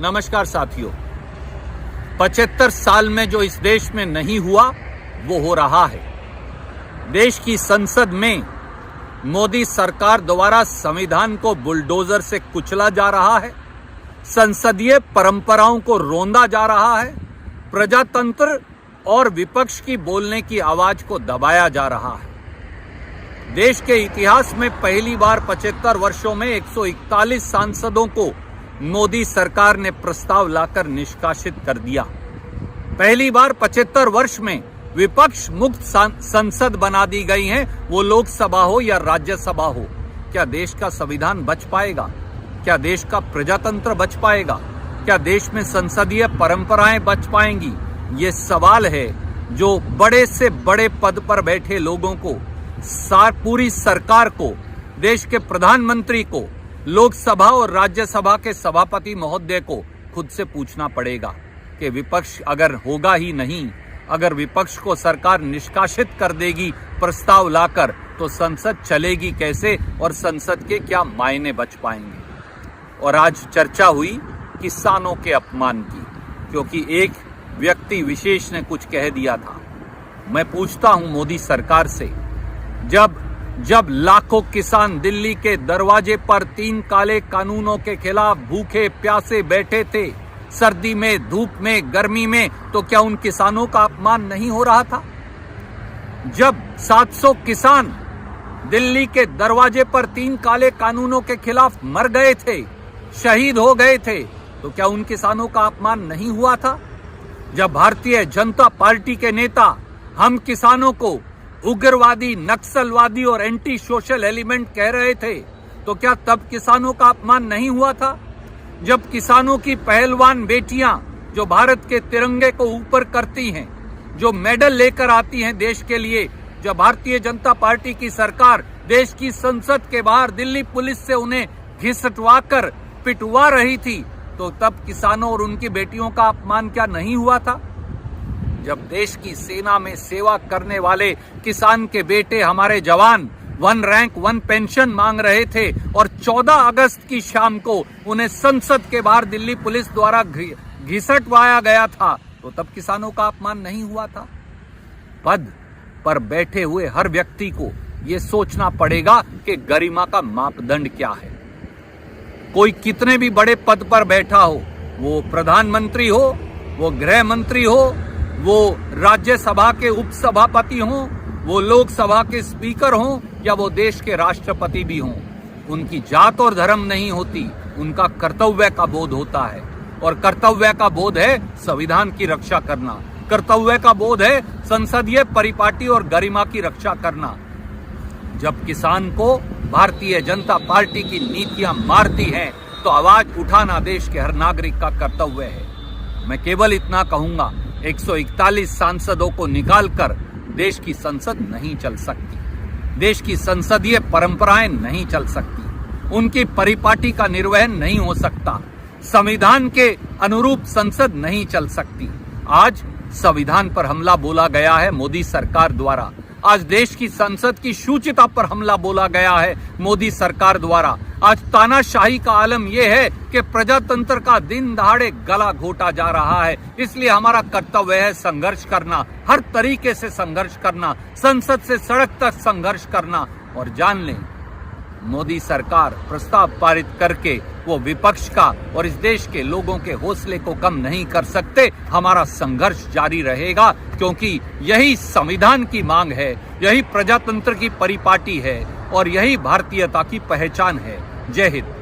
नमस्कार साथियों, 75 साल में जो इस देश में नहीं हुआ वो हो रहा है। देश की संसद में मोदी सरकार द्वारा संविधान को बुलडोजर से कुचला जा रहा है, संसदीय परंपराओं को रोंदा जा रहा है, प्रजातंत्र और विपक्ष की बोलने की आवाज को दबाया जा रहा है। देश के इतिहास में पहली बार 75 वर्षों में 141 सांसदों को मोदी सरकार ने प्रस्ताव लाकर निष्कासित कर दिया। पहली बार 75 वर्ष में विपक्ष मुक्त संसद बना दी गई है, वो लोकसभा हो या राज्यसभा हो। क्या देश का संविधान बच पाएगा? क्या देश का प्रजातंत्र बच पाएगा? क्या देश में संसदीय परंपराएं बच पाएंगी? ये सवाल है जो बड़े से बड़े पद पर बैठे लोगों को, पूरी सरकार को, देश के प्रधानमंत्री को, लोकसभा और राज्यसभा के सभापति महोदय को खुद से पूछना पड़ेगा कि विपक्ष अगर होगा ही नहीं, अगर विपक्ष को सरकार निष्कासित कर देगी प्रस्ताव लाकर, तो संसद चलेगी कैसे और संसद के क्या मायने बच पाएंगे। और आज चर्चा हुई किसानों के अपमान की, क्योंकि एक व्यक्ति विशेष ने कुछ कह दिया था। मैं पूछता हूं मोदी सरकार से, जब लाखों किसान दिल्ली के दरवाजे पर 3 काले कानूनों के खिलाफ भूखे प्यासे बैठे थे, सर्दी में, धूप में, गर्मी में, तो क्या उन किसानों का अपमान नहीं हो रहा था? जब 700 किसान दिल्ली के दरवाजे पर 3 काले कानूनों के खिलाफ मर गए थे, शहीद हो गए थे, तो क्या उन किसानों का अपमान नहीं हुआ था? जब भारतीय जनता पार्टी के नेता हम किसानों को उग्रवादी, नक्सलवादी और एंटी सोशल एलिमेंट कह रहे थे, तो क्या तब किसानों का अपमान नहीं हुआ था? जब किसानों की पहलवान बेटियां जो भारत के तिरंगे को ऊपर करती हैं, जो मेडल लेकर आती हैं देश के लिए, जब भारतीय जनता पार्टी की सरकार देश की संसद के बाहर दिल्ली पुलिस से उन्हें घिसटवाकर पिटवा रही थी, तो तब किसानों और उनकी बेटियों का अपमान क्या नहीं हुआ था? जब देश की सेना में सेवा करने वाले किसान के बेटे, हमारे जवान 1 रैंक 1 पेंशन मांग रहे थे और 14 अगस्त की शाम को उन्हें संसद के बाहर दिल्ली पुलिस द्वारा घिसटवाया गया था, तो तब किसानों का अपमान नहीं हुआ था? पद पर बैठे हुए हर व्यक्ति को यह सोचना पड़ेगा कि गरिमा का मापदंड क्या है। कोई कितने भी बड़े पद पर बैठा हो, वो प्रधानमंत्री हो, वो गृह मंत्री हो, वो राज्यसभा के उपसभापति हों, वो लोकसभा के स्पीकर हों, या वो देश के राष्ट्रपति भी हों, उनकी जात और धर्म नहीं होती, उनका कर्तव्य का बोध होता है। और कर्तव्य का बोध है संविधान की रक्षा करना, कर्तव्य का बोध है संसदीय परिपाटी और गरिमा की रक्षा करना। जब किसान को भारतीय जनता पार्टी की नीतियां मारती हैं, तो आवाज उठाना देश के हर नागरिक का कर्तव्य है। मैं केवल इतना कहूंगा, 141 सांसदों को निकालकर देश की संसद नहीं चल सकती, देश की संसदीय परंपराएं नहीं चल सकती, उनकी परिपाटी का निर्वहन नहीं हो सकता, संविधान के अनुरूप संसद नहीं चल सकती। आज संविधान पर हमला बोला गया है मोदी सरकार द्वारा, आज देश की संसद की शुचिता पर हमला बोला गया है मोदी सरकार द्वारा। आज तानाशाही का आलम यह है कि प्रजातंत्र का दिन दहाड़े गला घोटा जा रहा है। इसलिए हमारा कर्तव्य है संघर्ष करना, हर तरीके से संघर्ष करना, संसद से सड़क तक संघर्ष करना। और जान लें, मोदी सरकार प्रस्ताव पारित करके वो विपक्ष का और इस देश के लोगों के हौसले को कम नहीं कर सकते। हमारा संघर्ष जारी रहेगा, क्योंकि यही संविधान की मांग है, यही प्रजातंत्र की परिपाटी है और यही भारतीयता की पहचान है। जय हिंद।